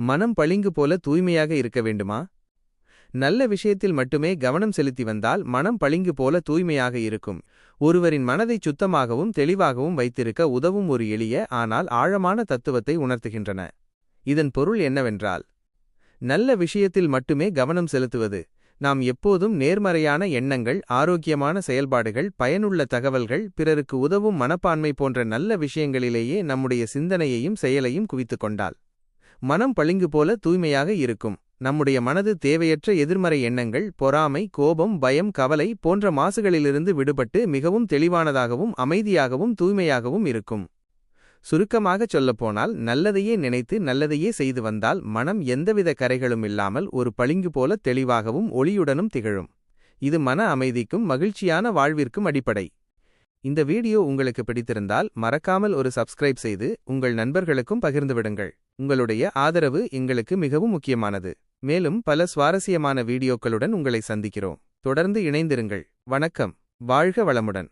மனம் பளிங்கு போல தூய்மையாக இருக்க வேண்டுமா? நல்ல விஷயத்தில் மட்டுமே கவனம் செலுத்தி வந்தால் மனம் பளிங்கு போல தூய்மையாக இருக்கும். ஒருவரின் மனதை சுத்தமாகவும் தெளிவாகவும் வைத்திருக்க உதவும் ஒரு எளிய ஆனால் ஆழமான தத்துவத்தை உணர்த்துகின்றன. இதன் பொருள் என்னவென்றால், நல்ல விஷயத்தில் மட்டுமே கவனம் செலுத்துவது. நாம் எப்போதும் நேர்மறையான எண்ணங்கள், ஆரோக்கியமான செயல்பாடுகள், பயனுள்ள தகவல்கள், பிறருக்கு உதவும் மனப்பான்மை போன்ற நல்ல விஷயங்களிலேயே நம்முடைய சிந்தனையையும் செயலையும் குவித்துக் கொண்டால் மனம் பளிங்கு போல தூய்மையாக இருக்கும். நம்முடைய மனது தேவையற்ற எதிர்மறை எண்ணங்கள், பொறாமை, கோபம், பயம், கவலை போன்ற மாசுகளிலிருந்து விடுபட்டு மிகவும் தெளிவானதாகவும் அமைதியாகவும் தூய்மையாகவும் இருக்கும். சுருக்கமாகச் சொல்லப்போனால், நல்லதையே நினைத்து நல்லதையே செய்து வந்தால் மனம் எந்தவித கரைகளும் இல்லாமல் ஒரு பளிங்கு போல தெளிவாகவும் ஒளியுடனும் திகழும். இது மன அமைதிக்கும் மகிழ்ச்சியான வாழ்விற்கும் அடிப்படை. இந்த வீடியோ உங்களுக்கு பிடித்திருந்தால் மறக்காமல் ஒரு சப்ஸ்கிரைப் செய்து உங்கள் நண்பர்களுக்கும் பகிர்ந்துவிடுங்கள். உங்களுடைய ஆதரவு எங்களுக்கு மிகவும் முக்கியமானது. மேலும் பல சுவாரஸ்யமான வீடியோக்களுடன் உங்களை சந்திக்கிறோம். தொடர்ந்து இணைந்திருங்கள். வணக்கம். வாழ்க வளமுடன்.